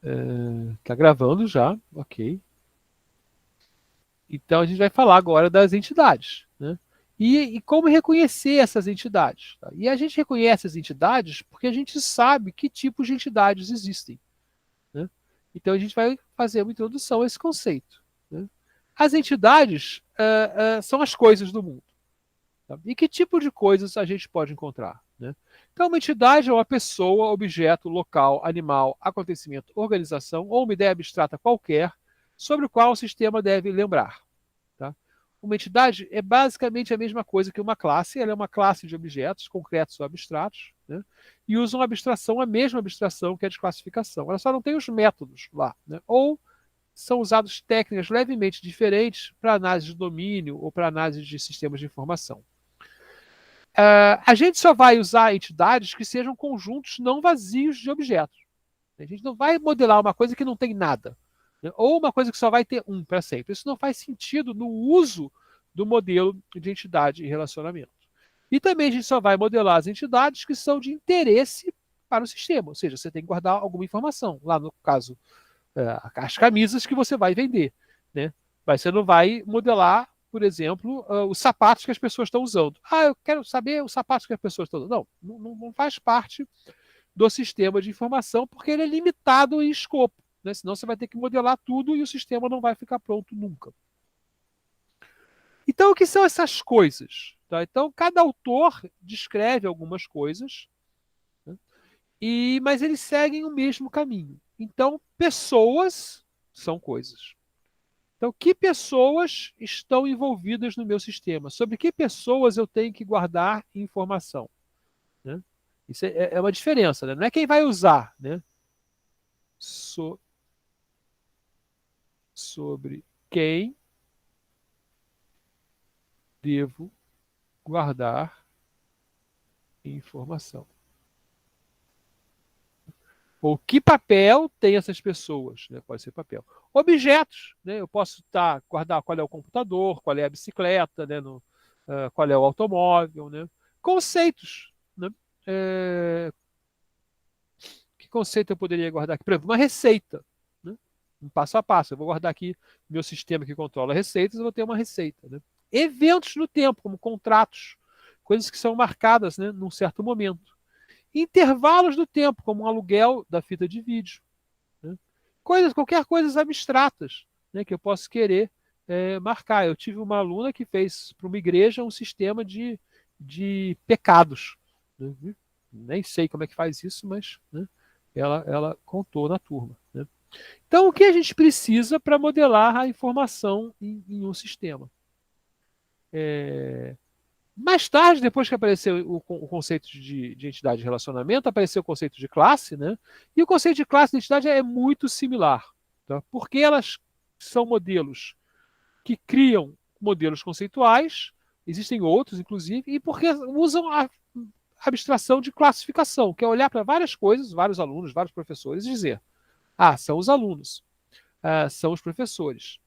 Está gravando já, ok. Então a gente vai falar agora das entidades, né? E como reconhecer essas entidades. Tá? E a gente reconhece as entidades porque a gente sabe que tipos de entidades existem. Né? Então a gente vai fazer uma introdução a esse conceito. Né? As entidades são as coisas do mundo. Tá? E que tipo de coisas a gente pode encontrar? Né? Então, uma entidade é uma pessoa, objeto, local, animal, acontecimento, organização ou uma ideia abstrata qualquer sobre o qual o sistema deve lembrar. Tá? Uma entidade é basicamente a mesma coisa que uma classe, ela é uma classe de objetos, concretos ou abstratos, né? E usa uma abstração, a mesma abstração que a de classificação. Ela só não tem os métodos lá. Né? Ou são usadas técnicas levemente diferentes para análise de domínio ou para análise de sistemas de informação. A gente só vai usar entidades que sejam conjuntos não vazios de objetos. A gente não vai modelar uma coisa que não tem nada. Né? Ou uma coisa que só vai ter um para sempre. Isso não faz sentido no uso do modelo de entidade e relacionamento. E também a gente só vai modelar as entidades que são de interesse para o sistema. Ou seja, você tem que guardar alguma informação. Lá no caso, as camisas que você vai vender. Né? Mas você não vai modelar, por exemplo, os sapatos que as pessoas estão usando. Ah, eu quero saber os sapatos que as pessoas estão usando. Não faz parte do sistema de informação, porque ele é limitado em escopo. Né? Senão você vai ter que modelar tudo e o sistema não vai ficar pronto nunca. Então, o que são essas coisas? Tá? Então, cada autor descreve algumas coisas, né? Mas eles seguem o mesmo caminho. Então, pessoas são coisas. Então, que pessoas estão envolvidas no meu sistema? Sobre que pessoas eu tenho que guardar informação? Né? Isso é uma diferença, né? Não é quem vai usar, né? So, sobre quem devo guardar informação. Ou que papel tem essas pessoas? Né? Pode ser papel. Objetos. Né? Eu posso guardar qual é o computador, qual é a bicicleta, né? Qual é o automóvel. Né? Conceitos. Né? É, que conceito eu poderia guardar aqui? Por exemplo, uma receita. Né? Um passo a passo. Eu vou guardar aqui meu sistema que controla receitas, eu vou ter uma receita. Né? Eventos no tempo, como contratos, coisas que são marcadas, né, num certo momento. Intervalos do tempo, como um aluguel da fita de vídeo. Né? Qualquer coisa abstratas, né, que eu posso querer marcar. Eu tive uma aluna que fez para uma igreja um sistema de pecados. Né? Nem sei como é que faz isso, mas né, ela contou na turma. Né? Então, o que a gente precisa para modelar a informação em um sistema? Mais tarde, depois que apareceu o conceito de entidade de relacionamento, apareceu o conceito de classe, né? E o conceito de classe e identidade é muito similar, tá? Porque elas são modelos que criam modelos conceituais, existem outros, inclusive, e porque usam a abstração de classificação, que é olhar para várias coisas, vários alunos, vários professores, e dizer: ah, são os alunos, são os professores.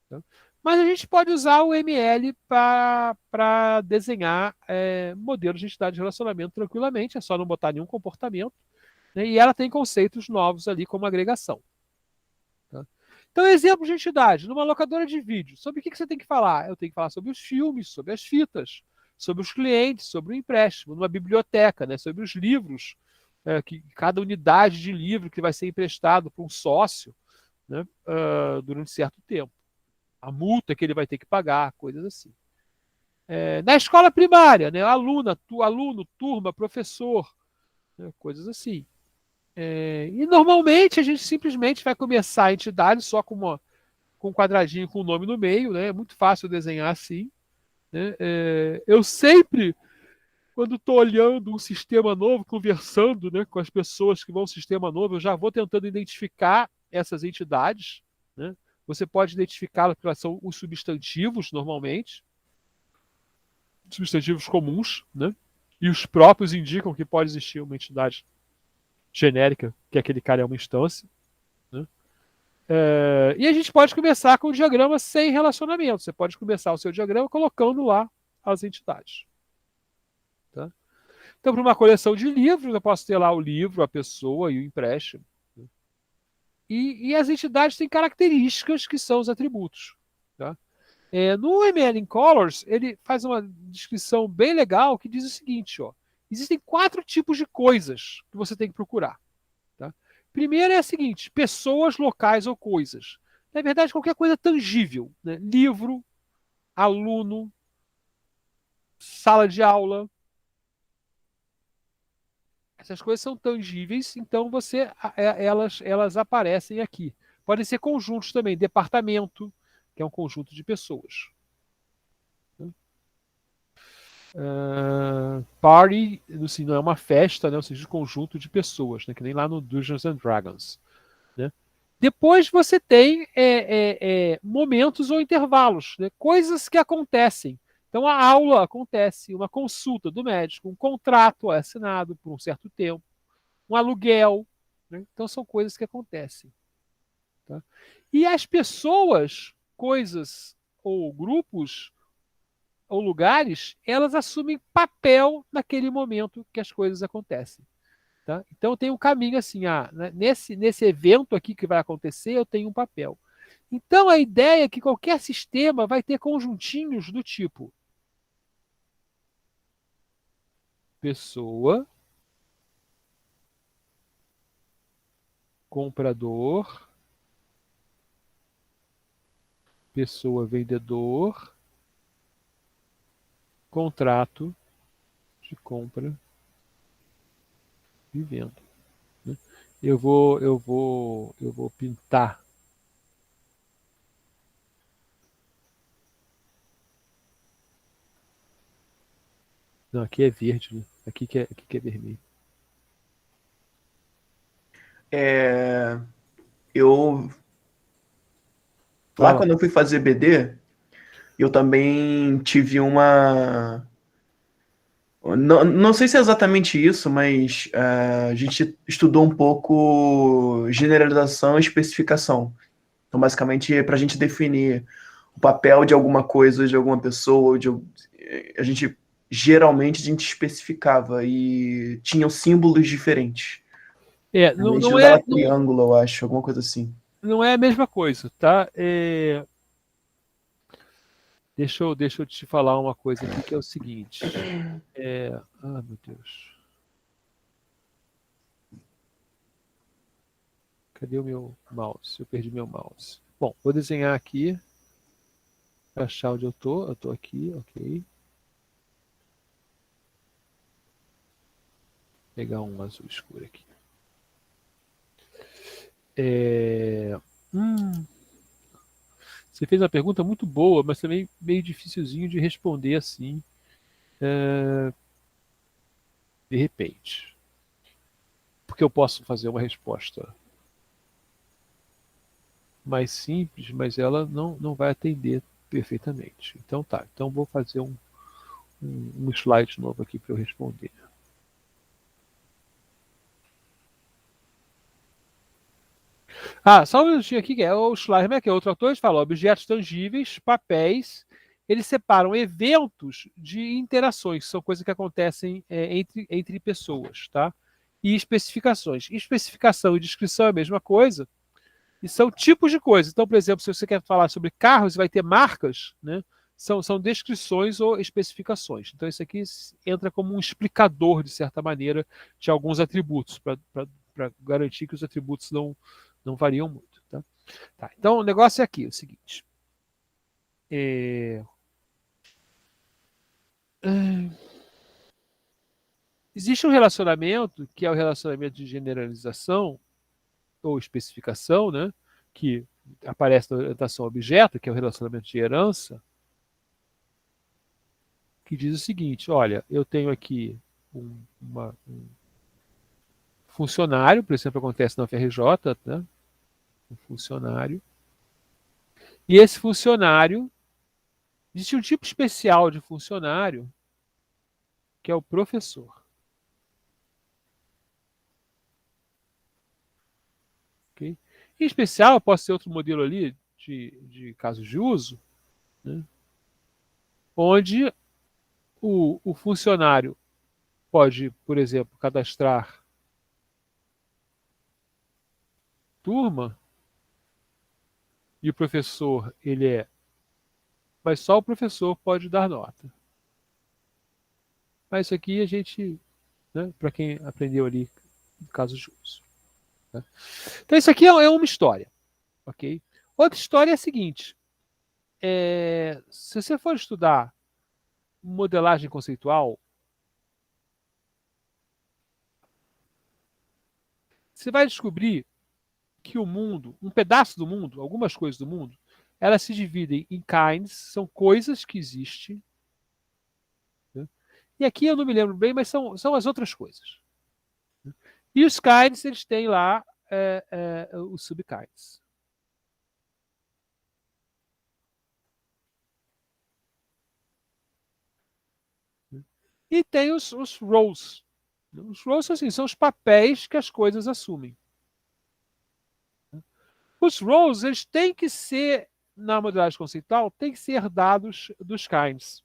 Tá? Mas a gente pode usar o ML para desenhar modelos de entidade de relacionamento tranquilamente, é só não botar nenhum comportamento. Né? E ela tem conceitos novos ali, como agregação. Tá? Então, exemplo de entidade, numa locadora de vídeo, sobre o que você tem que falar? Eu tenho que falar sobre os filmes, sobre as fitas, sobre os clientes, sobre o empréstimo, numa biblioteca, né? Sobre os livros, que cada unidade de livro que vai ser emprestado para um sócio, né? Durante certo tempo. A multa que ele vai ter que pagar, coisas assim. Na escola primária, né? Aluno, turma, professor, né? Coisas assim. E normalmente a gente simplesmente vai começar a entidade só com um quadradinho com o nome no meio, né? É muito fácil desenhar assim. Né? Eu sempre, quando estou olhando um sistema novo, conversando, né, com as pessoas que vão ao sistema novo, eu já vou tentando identificar essas entidades. Né? Você pode identificá-las porque elas são os substantivos, normalmente, substantivos comuns, né? E os próprios indicam que pode existir uma entidade genérica, que aquele cara é uma instância. Né? E a gente pode começar com o diagrama sem relacionamento. Você pode começar o seu diagrama colocando lá as entidades. Tá? Então, para uma coleção de livros, eu posso ter lá o livro, a pessoa e o empréstimo. Né? E as entidades têm características que são os atributos. Tá? No ML in Colors, ele faz uma descrição bem legal que diz o seguinte: ó, existem 4 tipos de coisas que você tem que procurar. Tá? Primeiro é a seguinte: pessoas, locais ou coisas. Na verdade, qualquer coisa tangível. Né? Livro, aluno, sala de aula. Essas coisas são tangíveis, então elas aparecem aqui. Podem ser conjuntos também, departamento, que é um conjunto de pessoas. Party, assim, não é uma festa, né? Ou seja, um conjunto de pessoas, né? Que nem lá no Dungeons and Dragons. Né? Depois você tem momentos ou intervalos, né? Coisas que acontecem. Então a aula acontece, uma consulta do médico, um contrato é assinado por um certo tempo, um aluguel. Né? Então são coisas que acontecem. Tá? E as pessoas, coisas ou grupos ou lugares, elas assumem papel naquele momento que as coisas acontecem. Tá? Então tem um caminho assim, né, nesse evento aqui que vai acontecer, eu tenho um papel. Então a ideia é que qualquer sistema vai ter conjuntinhos do tipo pessoa, comprador, pessoa vendedor, contrato de compra e venda. Né? Eu vou pintar. Não, aqui é verde, né? Aqui que é vermelho. Eu lá Fala. quando eu fui fazer BD, eu também tive uma. Não sei se é exatamente isso, mas a gente estudou um pouco generalização e especificação. Então, basicamente, é para a gente definir o papel de alguma coisa, de alguma pessoa, a gente geralmente a gente especificava e tinham símbolos diferentes. A Não, gente não é, usava triângulo, eu acho, alguma coisa assim. não é a mesma coisa, tá? Deixa eu te falar uma coisa aqui que é o seguinte. Meu Deus. Cadê o meu mouse? Eu perdi meu mouse. Bom, vou desenhar aqui para achar onde eu tô. Eu tô aqui, ok. Vou pegar um azul escuro aqui. É, hum, Você fez uma pergunta muito boa, mas também meio dificilzinho de responder assim, de repente. Porque eu posso fazer uma resposta mais simples, mas ela não vai atender perfeitamente. Então tá, então vou fazer um slide novo aqui para eu responder. Só um minutinho aqui, que é o Schleimer, que é outro autor, ele fala: objetos tangíveis, papéis, eles separam eventos de interações, que são coisas que acontecem entre pessoas, tá? E especificações. Especificação e descrição é a mesma coisa, e são tipos de coisas. Então, por exemplo, se você quer falar sobre carros, vai ter marcas, né? São descrições ou especificações. Então, isso aqui entra como um explicador, de certa maneira, de alguns atributos, para garantir que os atributos não variam muito. Tá? Tá, então, o negócio é aqui, é o seguinte. É... Existe um relacionamento, que é o relacionamento de generalização ou especificação, né? Que aparece na orientação objeto, que é o relacionamento de herança, que diz o seguinte: olha, eu tenho aqui um funcionário, por exemplo, acontece na UFRJ, né? Um funcionário, e esse funcionário, existe um tipo especial de funcionário, que é o professor. Okay? Em especial, eu posso ter outro modelo ali de casos de uso, né? Onde o funcionário pode, por exemplo, cadastrar turma e o professor, mas só o professor pode dar nota. Mas isso aqui a gente, né, para quem aprendeu ali, no caso de uso. Né? Então isso aqui é uma história, ok? Outra história é a seguinte, se você for estudar modelagem conceitual, você vai descobrir que o mundo, um pedaço do mundo, algumas coisas do mundo, elas se dividem em kinds, são coisas que existem. Né? E aqui eu não me lembro bem, mas são as outras coisas. Né? E os kinds, eles têm lá os subkinds. E tem os roles. Os roles assim, são os papéis que as coisas assumem. Os roles, eles têm que ser, na modelagem conceitual, têm que ser herdados dos kinds.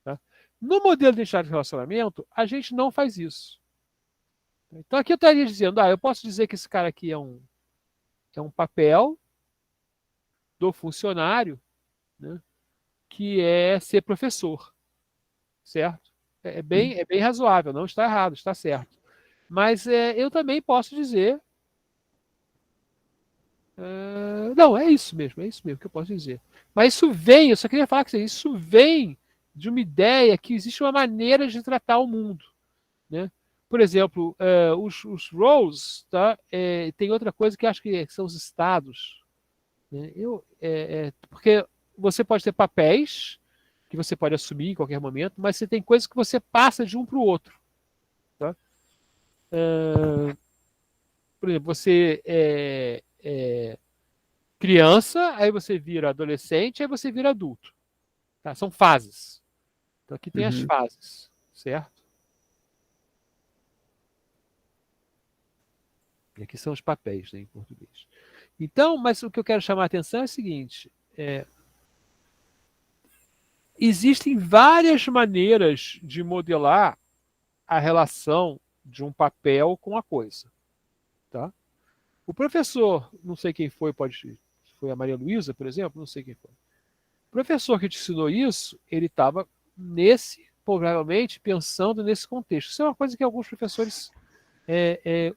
Tá? No modelo de identidade de relacionamento, a gente não faz isso. Então aqui eu estaria dizendo, eu posso dizer que esse cara aqui é um papel do funcionário, né, que é ser professor, certo? É bem razoável, não está errado, está certo. Mas eu também posso dizer, não, é isso mesmo que eu posso dizer. Mas isso vem, eu só queria falar que isso vem de uma ideia que existe uma maneira de tratar o mundo, né? Por exemplo, os roles, tá? Tem outra coisa que acho que são os estados. Né? Porque você pode ter papéis que você pode assumir em qualquer momento, mas você tem coisas que você passa de um para o outro. Tá? Por exemplo, você é criança, aí você vira adolescente, aí você vira adulto. Tá? São fases. Então aqui tem as Uhum. fases, certo? E aqui são os papéis, né, em português. Então, mas o que eu quero chamar a atenção é o seguinte: existem várias maneiras de modelar a relação de um papel com a coisa. Tá? O professor, não sei quem foi, foi a Maria Luísa, por exemplo, não sei quem foi. O professor que te ensinou isso, ele estava provavelmente pensando nesse contexto. Isso é uma coisa que alguns professores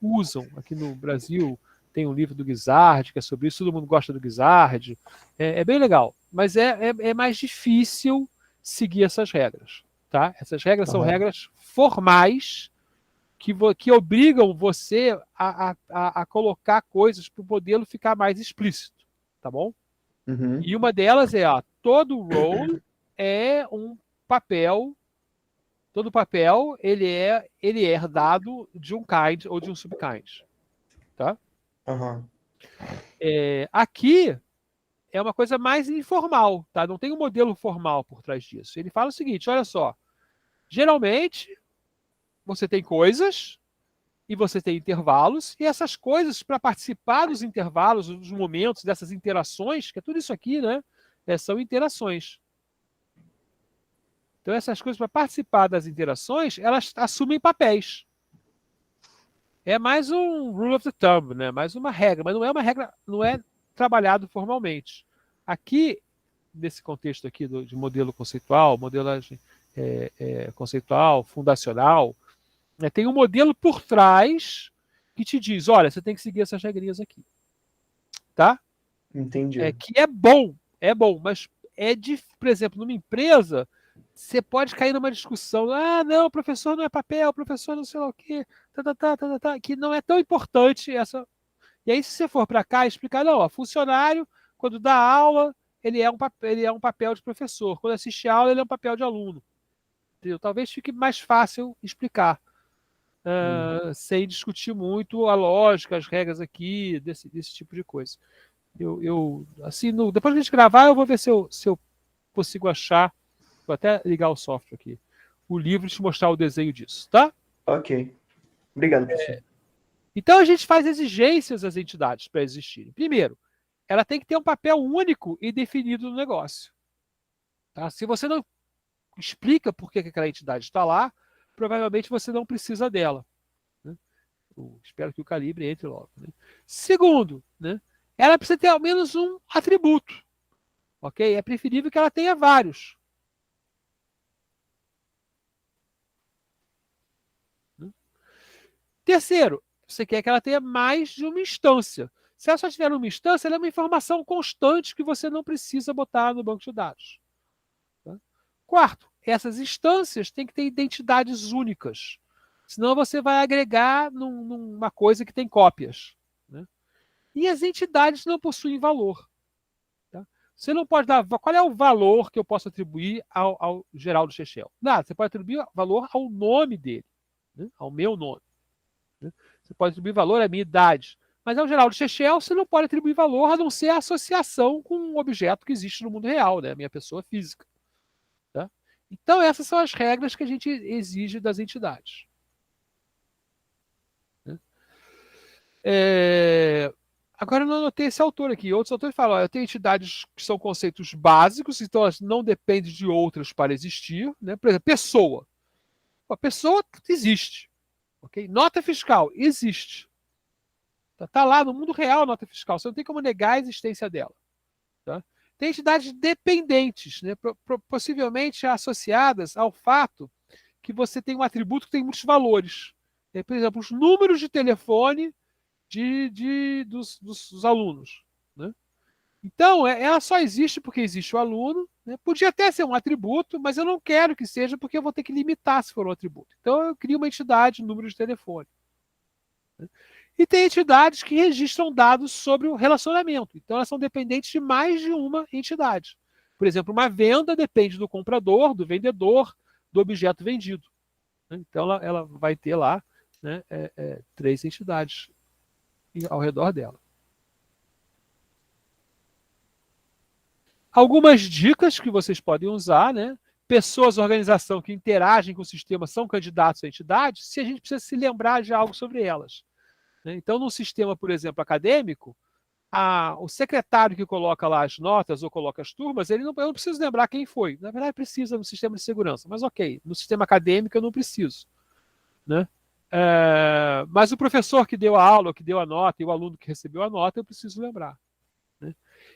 usam aqui no Brasil. Tem um livro do Guizard que é sobre isso, todo mundo gosta do Guizard. É bem legal, mas é mais difícil seguir essas regras. Tá? Essas regras são regras formais que obrigam você a colocar coisas para o modelo ficar mais explícito. Tá bom? Uhum. E uma delas todo role é um papel. Todo papel ele é herdado de um kind ou de um subkind. Tá? Uhum. Aqui é uma coisa mais informal, tá? Não tem um modelo formal por trás disso. Ele fala o seguinte: olha só, geralmente você tem coisas e você tem intervalos, e essas coisas, para participar dos intervalos, dos momentos, dessas interações, que é tudo isso aqui, né? São interações. Então, essas coisas, para participar das interações, elas assumem papéis. É mais um rule of the thumb, né? Mais uma regra, mas não é uma regra, não é trabalhado formalmente. Aqui, nesse contexto aqui de modelo conceitual, modelagem conceitual, fundacional, né, tem um modelo por trás que te diz, olha, você tem que seguir essas regrinhas aqui. Tá? Entendi. Que é bom, mas por exemplo, numa empresa, você pode cair numa discussão, não, professor não é papel, professor não sei lá o quê, que não é tão importante essa. E aí, se você for para cá explicar, não, funcionário, quando dá aula, ele é um papel de professor, quando assiste aula, ele é um papel de aluno. Entendeu? Talvez fique mais fácil explicar. Sem discutir muito a lógica, as regras aqui, desse tipo de coisa. Assim, depois que a gente gravar, eu vou ver se eu consigo achar, vou até ligar o software aqui, o livro e te mostrar o desenho disso, tá? Ok. Obrigado, professor. Então a gente faz exigências às entidades para existirem. Primeiro, ela tem que ter um papel único e definido no negócio. Tá? Se você não explica por que aquela entidade está lá, provavelmente você não precisa dela. Né? Espero que o calibre entre logo. Né? Segundo, né, ela precisa ter ao menos um atributo. Ok? É preferível que ela tenha vários. Terceiro, você quer que ela tenha mais de uma instância. Se ela só tiver uma instância, ela é uma informação constante que você não precisa botar no banco de dados. Tá? Quarto, essas instâncias têm que ter identidades únicas. Senão você vai agregar numa coisa que tem cópias. Né? E as entidades não possuem valor. Tá? Você não pode dar. Qual é o valor que eu posso atribuir ao Geraldo Chechel? Nada, você pode atribuir valor ao nome dele, né? Ao meu nome. Né? Você pode atribuir valor à minha idade. Mas ao Geraldo Chechel, você não pode atribuir valor a não ser a associação com um objeto que existe no mundo real, né? A minha pessoa física. Tá? Então, essas são as regras que a gente exige das entidades. Né? Agora eu não anotei esse autor aqui. Outros autores falam: eu tenho entidades que são conceitos básicos, então elas não dependem de outras para existir. Né? Por exemplo, pessoa. A pessoa existe. Okay? Nota fiscal existe. Está lá no mundo real a nota fiscal. Você não tem como negar a existência dela. Tá? Tem entidades dependentes, né? Possivelmente associadas ao fato que você tem um atributo que tem muitos valores. Por exemplo, os números de telefone dos alunos. Né? Então, ela só existe porque existe o aluno. Né? Podia até ser um atributo, mas eu não quero que seja porque eu vou ter que limitar se for um atributo. Então, eu crio uma entidade, número de telefone. Né? E tem entidades que registram dados sobre o relacionamento. Então, elas são dependentes de mais de uma entidade. Por exemplo, uma venda depende do comprador, do vendedor, do objeto vendido. Então, ela vai ter lá, né, três entidades ao redor dela. Algumas dicas que vocês podem usar, né? Pessoas, organização que interagem com o sistema são candidatos a entidades, se a gente precisa se lembrar de algo sobre elas. Né? Então, num sistema, por exemplo, acadêmico, o secretário que coloca lá as notas ou coloca as turmas, eu não preciso lembrar quem foi. Na verdade, precisa no sistema de segurança, mas ok, no sistema acadêmico eu não preciso. Né? Mas o professor que deu a aula, que deu a nota, e o aluno que recebeu a nota, eu preciso lembrar. Né?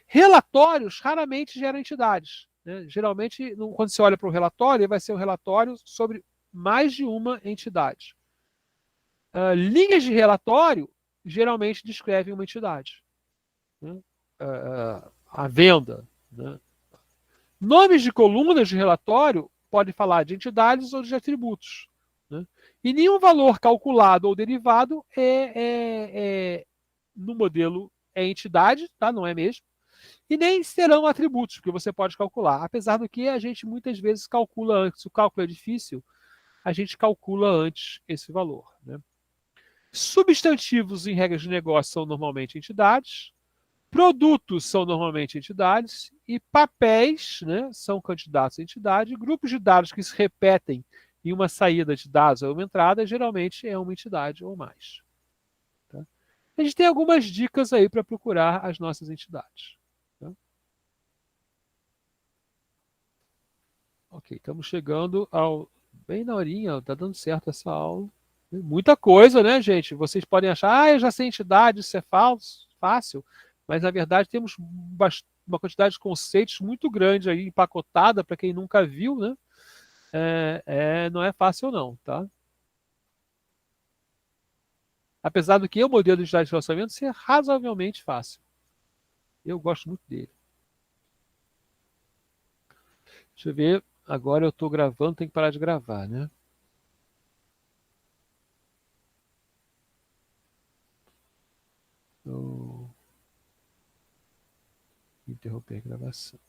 Relatórios raramente geram entidades. Né? Geralmente, quando você olha para o relatório, vai ser um relatório sobre mais de uma entidade. Linhas de relatório geralmente descrevem uma entidade. Né? A venda. Né? Nomes de colunas de relatório podem falar de entidades ou de atributos. Né? E nenhum valor calculado ou derivado no modelo é entidade, tá? Não é mesmo? E nem serão atributos, porque você pode calcular. Apesar do que a gente muitas vezes calcula antes. O cálculo é difícil, a gente calcula antes esse valor. Né? Substantivos em regras de negócio são normalmente entidades. Produtos são normalmente entidades. E papéis, né, são candidatos a entidade. Grupos de dados que se repetem em uma saída de dados ou uma entrada, geralmente é uma entidade ou mais. Tá? A gente tem algumas dicas aí para procurar as nossas entidades. Tá? Ok, estamos chegando bem na horinha, está dando certo essa aula. Muita coisa, né, gente? Vocês podem achar, eu já sei entidade, isso é falso, fácil, mas na verdade temos uma quantidade de conceitos muito grande aí, empacotada para quem nunca viu, né? Não é fácil não, tá? Apesar do que o modelo de identidade de relacionamento ser razoavelmente fácil. Eu gosto muito dele. Deixa eu ver, agora eu estou gravando, tem que parar de gravar, né? Interromper a gravação.